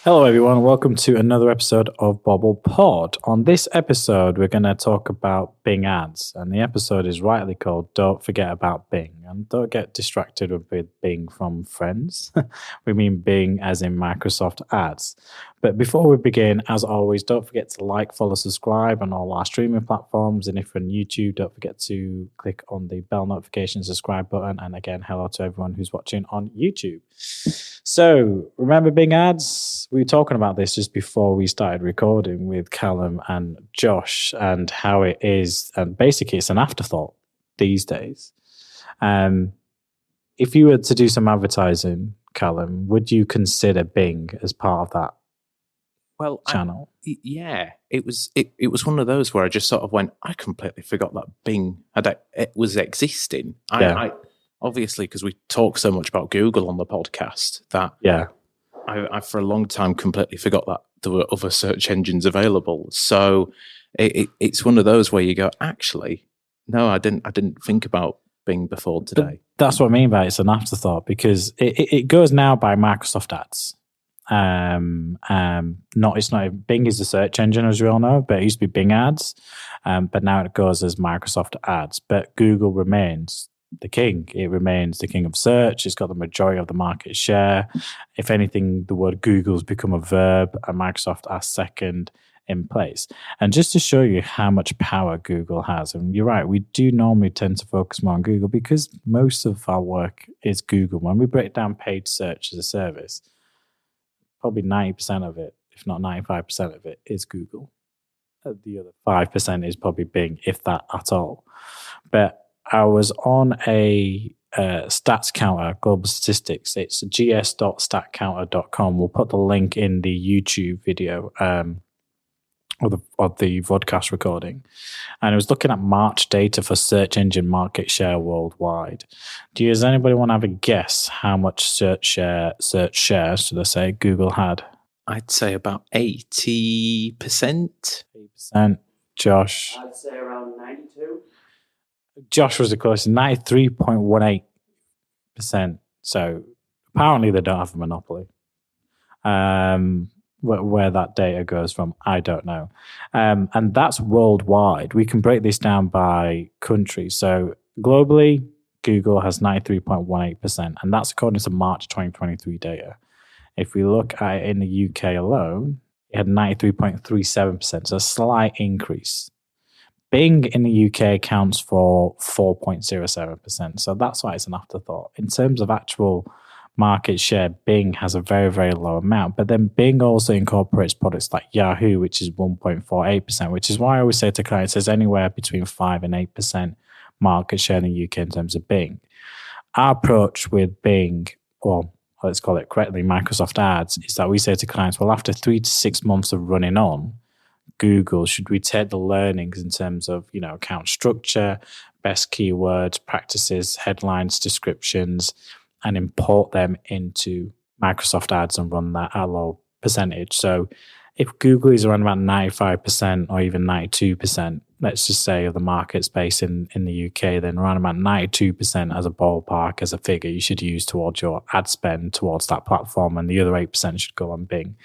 Hello, everyone. Welcome to another episode of Bobble Pod. On this episode, we're going to talk about Bing ads, and the episode is rightly called Don't Forget About Bing. And don't get distracted with Bing from Friends. We mean Bing as in Microsoft ads. But before we begin, as always, don't forget to like, follow, subscribe on all our streaming platforms. And if you're on YouTube, don't forget to click on the bell notification subscribe button. And again, hello to everyone who's watching on YouTube. So, remember Bing ads? We were talking about this just before we started recording with Callum and Josh and how it is. And basically, it's an afterthought these days. If you were to do some advertising, Callum, would you consider Bing as part of that channel? It was one of those where I just sort of went, I completely forgot that Bing it was existing. I obviously, because we talk so much about Google on the podcast, that I for a long time completely forgot that there were other search engines available. So it's one of those where you go, actually, no, I didn't think about Bing before today. But that's what I mean by it's an afterthought, because it goes now by Microsoft ads. It's not Bing is the search engine, as we all know, but it used to be Bing ads. But now it goes as Microsoft ads. But Google remains the king. It remains the king of search. It's got the majority of the market share. If anything, the word Google's become a verb, and Microsoft are second in place. And just to show you how much power Google has, and you're right, we do normally tend to focus more on Google because most of our work is Google. When we break down paid search as a service, probably 90% of it, if not 95% of it, is Google. The other 5% is probably Bing, if that at all. But I was on a stats counter, global statistics. It's gs.statcounter.com. We'll put the link in the YouTube video of the vodcast recording. And I was looking at March data for search engine market share worldwide. Does anybody want to have a guess how much search share, should I say, Google had? I'd say about 80%. 80%. Josh? I'd say around 92. Josh was the closest, 93.18%. So apparently they don't have a monopoly. Where that data goes from, I don't know. And that's worldwide. We can break this down by country. So globally, Google has 93.18%, and that's according to March 2023 data. If we look at it in the UK alone, it had 93.37%, so a slight increase. Bing in the UK accounts for 4.07%, so that's why it's an afterthought. In terms of actual market share, Bing has a very, very low amount. But then Bing also incorporates products like Yahoo, which is 1.48%, which is why I always say to clients there's anywhere between 5 and 8% market share in the UK in terms of Bing. Our approach with Bing, or let's call it correctly, Microsoft ads, is that we say to clients, well, after 3 to 6 months of running on Google, should we take the learnings in terms of, account structure, best keywords, practices, headlines, descriptions, and import them into Microsoft ads and run that at a low percentage? So if Google is around about 95% or even 92%, let's just say, of the market space in the UK, then around about 92% as a ballpark, as a figure you should use towards your ad spend towards that platform, and the other 8% should go on Bing.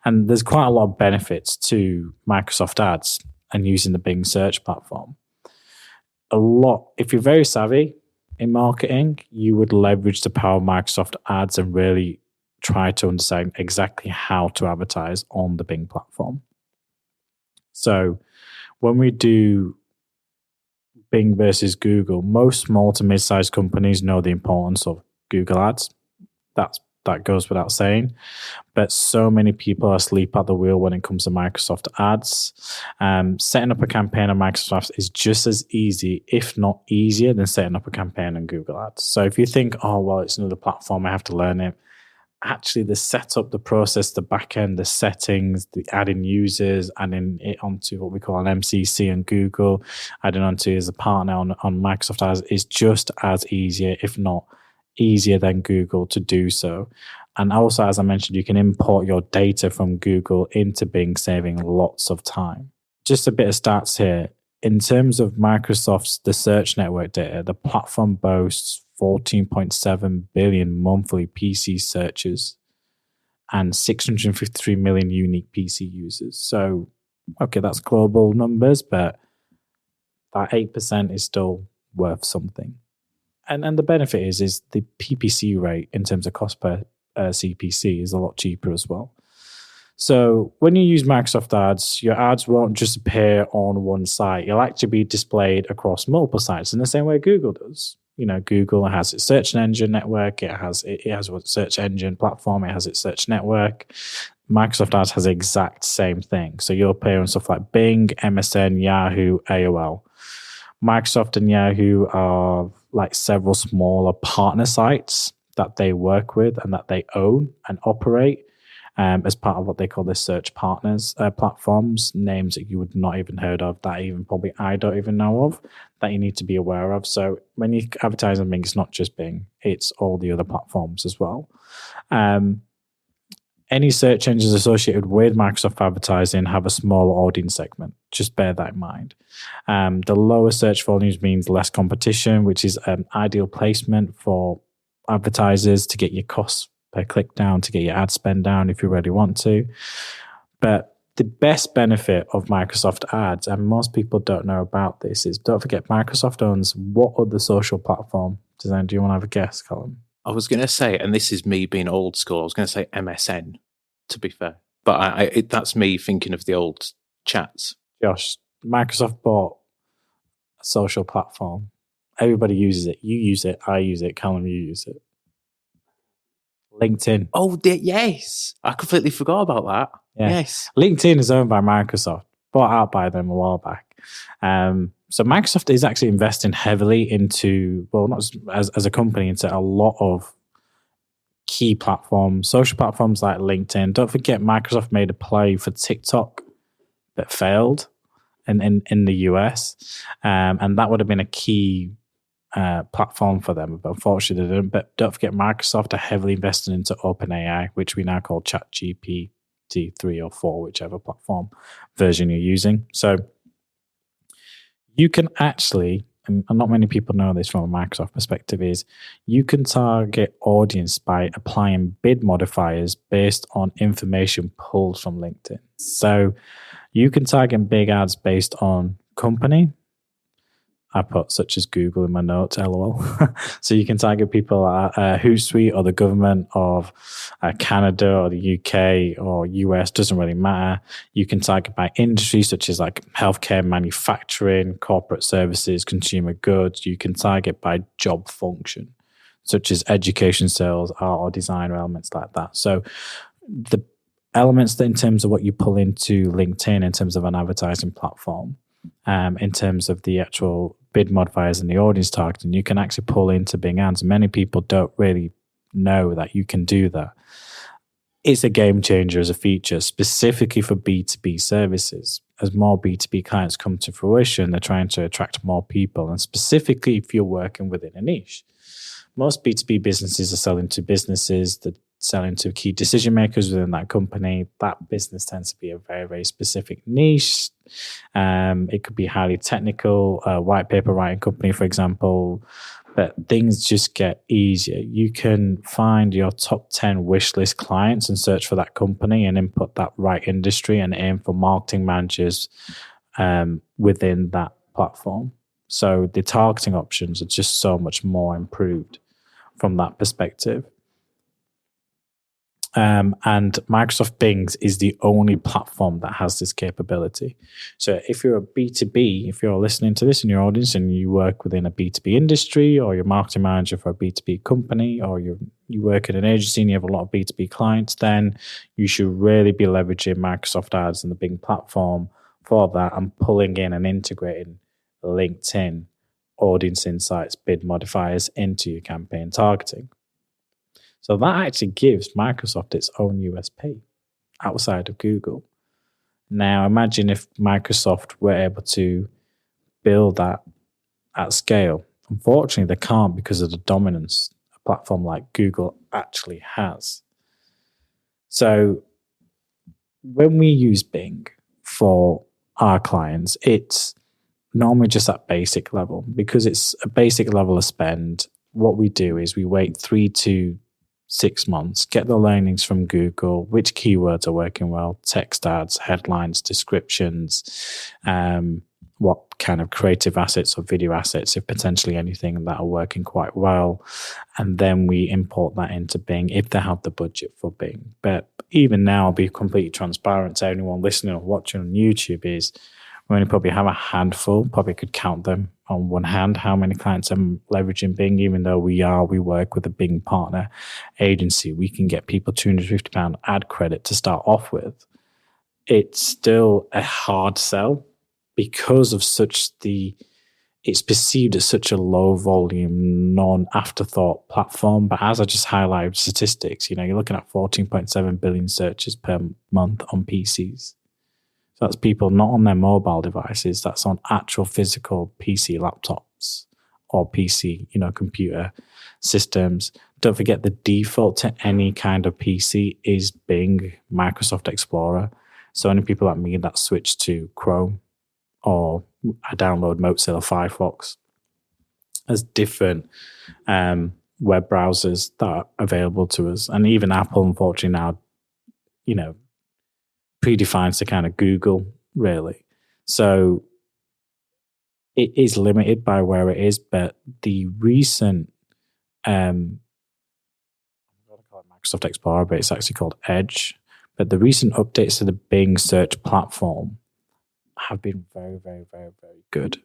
And there's quite a lot of benefits to Microsoft ads and using the Bing search platform. If you're very savvy in marketing, you would leverage the power of Microsoft ads and really try to understand exactly how to advertise on the Bing platform. So when we do Bing versus Google, most small to mid-sized companies know the importance of Google ads. That goes without saying. But so many people are asleep at the wheel when it comes to Microsoft ads. Setting up a campaign on Microsoft is just as easy, if not easier, than setting up a campaign on Google ads. So if you think, it's another platform, I have to learn it. Actually, the setup, the process, the backend, the settings, the adding users, adding it onto what we call an MCC on Google, adding onto as a partner on Microsoft ads is just as easier, if not easier than Google to do so. And also, as I mentioned, you can import your data from Google into Bing, saving lots of time. Just a bit of stats here. In terms of Microsoft's the search network data, the platform boasts 14.7 billion monthly PC searches and 653 million unique PC users. So, okay, that's global numbers, but that 8% is still worth something. And the benefit is the PPC rate in terms of cost per CPC is a lot cheaper as well. So when you use Microsoft ads, your ads won't just appear on one site. You'll actually be displayed across multiple sites in the same way Google does. You know, Google has its search engine network. It has a search engine platform. It has its search network. Microsoft ads has the exact same thing. So you'll appear on stuff like Bing, MSN, Yahoo, AOL. Microsoft and Yahoo are like several smaller partner sites that they work with and that they own and operate as part of what they call the search partners platforms, names that you would not even heard of, that even probably I don't even know of, that you need to be aware of. So when you advertise on Bing, it's not just Bing, it's all the other platforms as well. Any search engines associated with Microsoft advertising have a smaller audience segment. Just bear that in mind. The lower search volumes means less competition, which is an ideal placement for advertisers to get your costs per click down, to get your ad spend down if you really want to. But the best benefit of Microsoft ads, and most people don't know about this, is don't forget Microsoft owns what other social platform? Do you want to have a guess, Colin? I was going to say, and this is me being old school, I was going to say MSN, to be fair. But that's me thinking of the old chats. Josh, Microsoft bought a social platform. Everybody uses it. You use it. I use it. Callum, you use it. LinkedIn. Oh, yes. I completely forgot about that. Yeah. Yes. LinkedIn is owned by Microsoft, bought out by them a while back. So Microsoft is actually investing heavily into, well, not as a company, into a lot of key platforms, social platforms like LinkedIn. Don't forget, Microsoft made a play for TikTok that failed in the US. And that would have been a key platform for them, but unfortunately they didn't. But don't forget, Microsoft are heavily invested into OpenAI, which we now call ChatGPT 3 or 4, whichever platform version you're using. So you can actually, and not many people know this from a Microsoft perspective, is you can target audience by applying bid modifiers based on information pulled from LinkedIn. So you can target big ads based on company. I put such as Google in my notes, lol. So you can target people at Hootsuite or the government of Canada or the UK or US, doesn't really matter. You can target by industry such as like healthcare, manufacturing, corporate services, consumer goods. You can target by job function such as education, sales, art or design, or elements like that. So the elements that in terms of what you pull into LinkedIn in terms of an advertising platform, in terms of the actual bid modifiers and the audience targeting, you can actually pull into Bing ads. Many people don't really know that you can do that. It's a game changer as a feature, specifically for B2B services. As more B2B clients come to fruition, they're trying to attract more people, and specifically if you're working within a niche. Most B2B businesses are selling to businesses that selling to key decision makers within that company. That business tends to be a very, very specific niche. It could be highly technical, white paper writing company, for example, but things just get easier. You can find your top 10 wish list clients and search for that company and input that right industry and aim for marketing managers within that platform. So the targeting options are just so much more improved from that perspective. And Microsoft Bing is the only platform that has this capability. So if you're a B2B, if you're listening to this in your audience and you work within a B2B industry, or you're a marketing manager for a B2B company, or you work in an agency and you have a lot of B2B clients, then you should really be leveraging Microsoft ads and the Bing platform for that and pulling in and integrating LinkedIn audience insights, bid modifiers into your campaign targeting. So that actually gives Microsoft its own USP outside of Google. Now, imagine if Microsoft were able to build that at scale. Unfortunately, they can't because of the dominance a platform like Google actually has. So when we use Bing for our clients, it's normally just at basic level. Because it's a basic level of spend, what we do is we wait 3 to 6 months, get the learnings from Google, which keywords are working well, text ads, headlines, descriptions, what kind of creative assets or video assets, if potentially anything, that are working quite well. And then we import that into Bing if they have the budget for Bing. But even now, I'll be completely transparent to anyone listening or watching on YouTube is we only probably have a handful, probably could count them on one hand, how many clients are leveraging Bing, even though we work with a Bing partner agency. We can get people £250 ad credit to start off with. It's still a hard sell because of it's perceived as such a low volume, non-afterthought platform. But as I just highlighted statistics, you're looking at 14.7 billion searches per month on PCs. So that's people not on their mobile devices, that's on actual physical PC laptops or PC, computer systems. Don't forget the default to any kind of PC is Bing, Microsoft Explorer. So any people like me that switch to Chrome or I download Mozilla Firefox as different web browsers that are available to us. And even Apple, unfortunately, now, predefines the kind of Google, really. So it is limited by where it is, but the recent, I'm going to call it Microsoft Explorer, but it's actually called Edge. But the recent updates to the Bing search platform have been very, very, very, very good.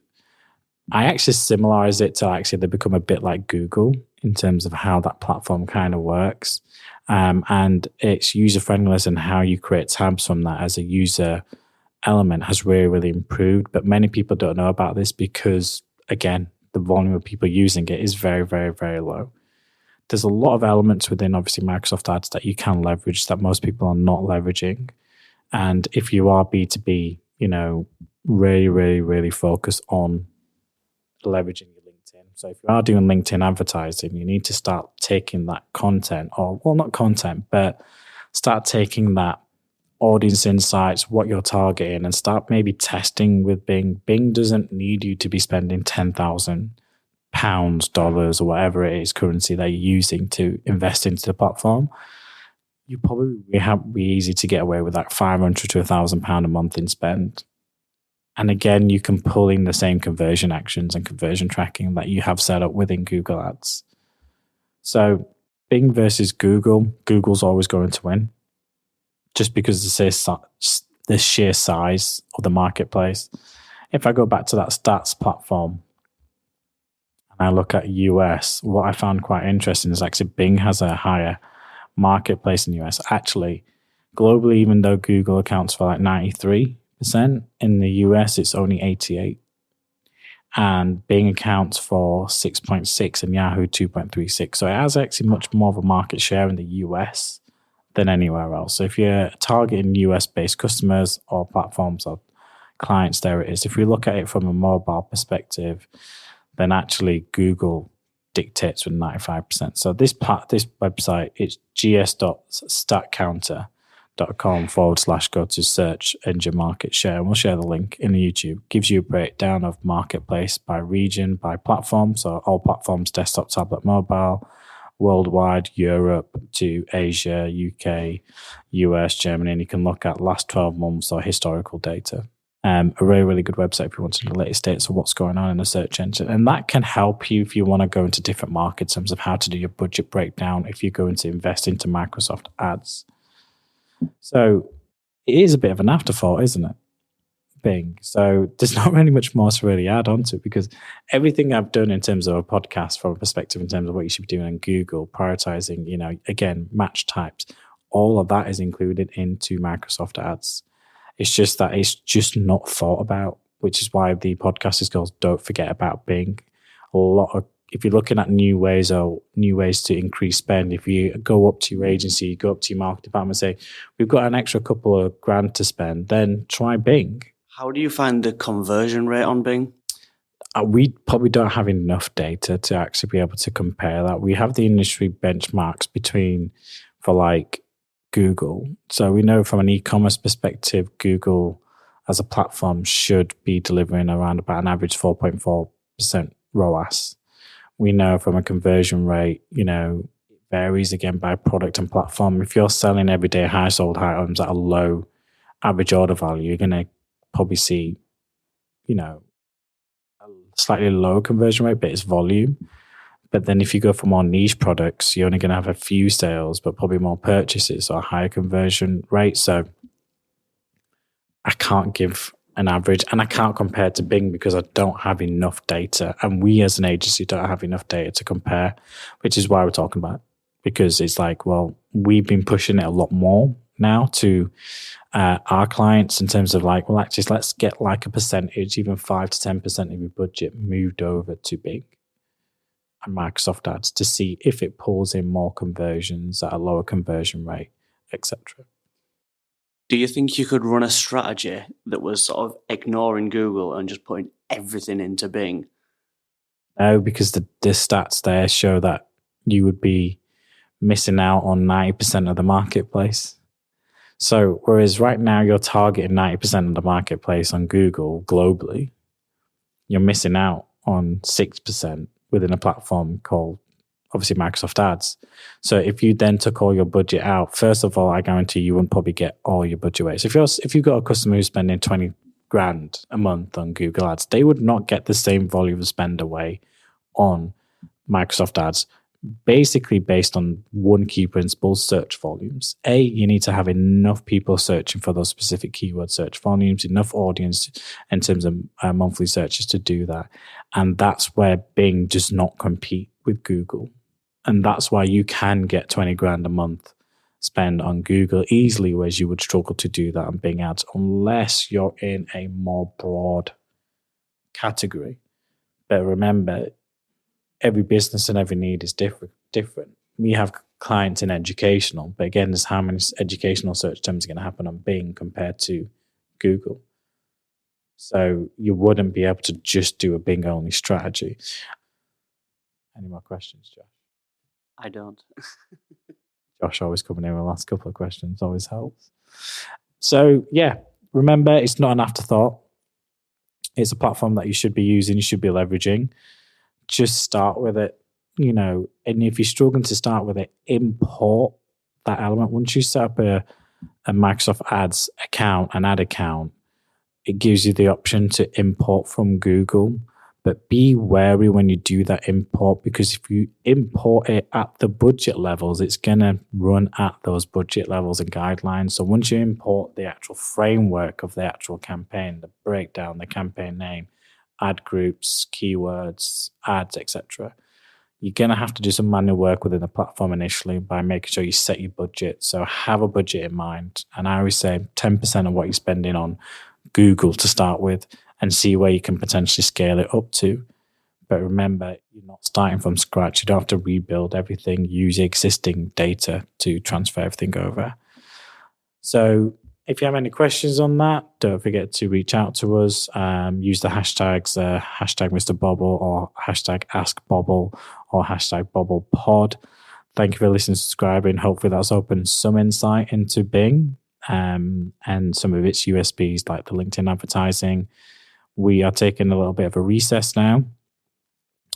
I actually similarize it to they become a bit like Google in terms of how that platform kind of works. And its user friendliness and how you create tabs from that as a user element has really, really improved. But many people don't know about this because, again, the volume of people using it is very, very, very low. There's a lot of elements within, obviously, Microsoft Ads that you can leverage that most people are not leveraging. And if you are B2B, really, really, really focus on leveraging your LinkedIn. So if you are doing LinkedIn advertising, you need to start taking that content, not content, but start taking that audience insights, what you're targeting, and start maybe testing with Bing. Bing doesn't need you to be spending £10,000, dollars, or whatever it is, currency that you're using to invest into the platform. You probably be easy to get away with that £500 to £1,000 a month in spend. And again, you can pull in the same conversion actions and conversion tracking that you have set up within Google Ads. So Bing versus Google, Google's always going to win just because the sheer size of the marketplace. If I go back to that stats platform and I look at US, what I found quite interesting is actually Bing has a higher marketplace in the US. Actually, globally, even though Google accounts for 93%, in the US, it's only 88%. And Bing accounts for 6.6% and Yahoo 2.36%. So it has actually much more of a market share in the US than anywhere else. So if you're targeting US-based customers or platforms or clients, there it is. If we look at it from a mobile perspective, then actually Google dictates with 95%. So this website, it's gs.statcounter.com /go to search engine market share. And we'll share the link in the YouTube. Gives you a breakdown of marketplace by region, by platform. So all platforms, desktop, tablet, mobile, worldwide, Europe to Asia, UK, US, Germany. And you can look at last 12 months or historical data. A really, really good website if you want to know the latest states of what's going on in the search engine. And that can help you if you want to go into different markets in terms of how to do your budget breakdown if you're going to invest into Microsoft Ads. So it is a bit of an afterthought, isn't it? Bing. So there's not really much more to really add on to it because everything I've done in terms of a podcast from a perspective in terms of what you should be doing on Google, prioritizing, again, match types, all of that is included into Microsoft Ads. It's just that it's just not thought about, which is why the podcast is called Don't Forget About Bing. If you're looking at new ways to increase spend, if you go up to your agency, you go up to your market department and say, we've got an extra couple of grand to spend, then try Bing. How do you find the conversion rate on Bing? We probably don't have enough data to actually be able to compare that. We have the industry benchmarks for Google. So we know from an e-commerce perspective, Google as a platform should be delivering around about an average 4.4% ROAS. We know from a conversion rate, it varies again by product and platform. If you're selling everyday household items at a low average order value, you're going to probably see, a slightly lower conversion rate, but it's volume. But then if you go for more niche products, you're only going to have a few sales, but probably more purchases or a higher conversion rate. So I can't give an average, and I can't compare to Bing because I don't have enough data. And we as an agency don't have enough data to compare, which is why we're talking about it. Because it's like, well, we've been pushing it a lot more now to our clients in terms of like, well, actually, let's get like a percentage, even 5 to 10% of your budget moved over to Bing and Microsoft Ads to see if it pulls in more conversions at a lower conversion rate, etc. Do you think you could run a strategy that was sort of ignoring Google and just putting everything into Bing? No, because the stats there show that you would be missing out on 90% of the marketplace. So whereas right now you're targeting 90% of the marketplace on Google globally, you're missing out on 6% within a platform called obviously Microsoft Ads. So if you then took all your budget out, first of all, I guarantee you wouldn't probably get all your budget away. So if you've got a customer who's spending 20 grand a month on Google Ads, they would not get the same volume of spend away on Microsoft Ads, basically based on one key principle: search volumes. You need to have enough people searching for those specific keyword search volumes, enough audience in terms of monthly searches to do that. And that's where Bing does not compete with Google. And that's why you can get 20 grand a month spend on Google easily, whereas you would struggle to do that on Bing Ads unless you're in a more broad category. But remember, every business and every need is different. We have clients in educational, but again, there's how many educational search terms are going to happen on Bing compared to Google. So you wouldn't be able to just do a Bing only strategy. Any more questions, Josh? I don't. Josh always coming in with the last couple of questions, always helps. So yeah, remember, it's not an afterthought. It's a platform that you should be using, you should be leveraging. Just start with it, and if you're struggling to start with it, import that element. Once you set up a Microsoft Ads account, an ad account, it gives you the option to import from Google. But be wary when you do that import, because if you import it at the budget levels, it's going to run at those budget levels and guidelines. So once you import the actual framework of the actual campaign, the breakdown, the campaign name, ad groups, keywords, ads, etc., you're going to have to do some manual work within the platform initially by making sure you set your budget. So have a budget in mind. And I always say 10% of what you're spending on Google to start with, and see where you can potentially scale it up to. But remember, you're not starting from scratch. You don't have to rebuild everything. Use existing data to transfer everything over. So if you have any questions on that, don't forget to reach out to us. Use the hashtags, hashtag Mr. Bobble, or hashtag Ask Bobble, or hashtag BobblePod. Thank you for listening and subscribing. Hopefully that's opened some insight into Bing and some of its USPs, like the LinkedIn advertising. We are taking a little bit of a recess now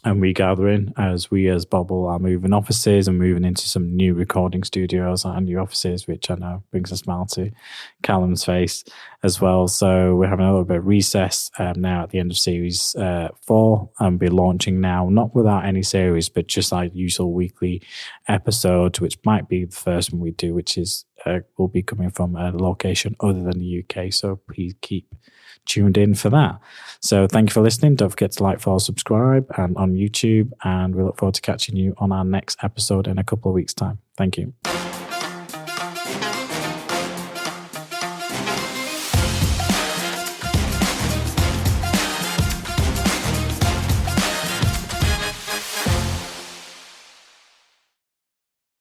and regathering as we as Bobble are moving offices and moving into some new recording studios and new offices, which I know brings a smile to Callum's face as well. So we're having a little bit of recess now at the end of series 4, and be launching now, not without any series, but just like usual weekly episodes, which might be the first one we do, which is will be coming from a location other than the UK. So please keep tuned in for that. So thank you for listening. Don't forget to like, follow, subscribe, and on YouTube. And we look forward to catching you on our next episode in a couple of weeks' time. Thank you.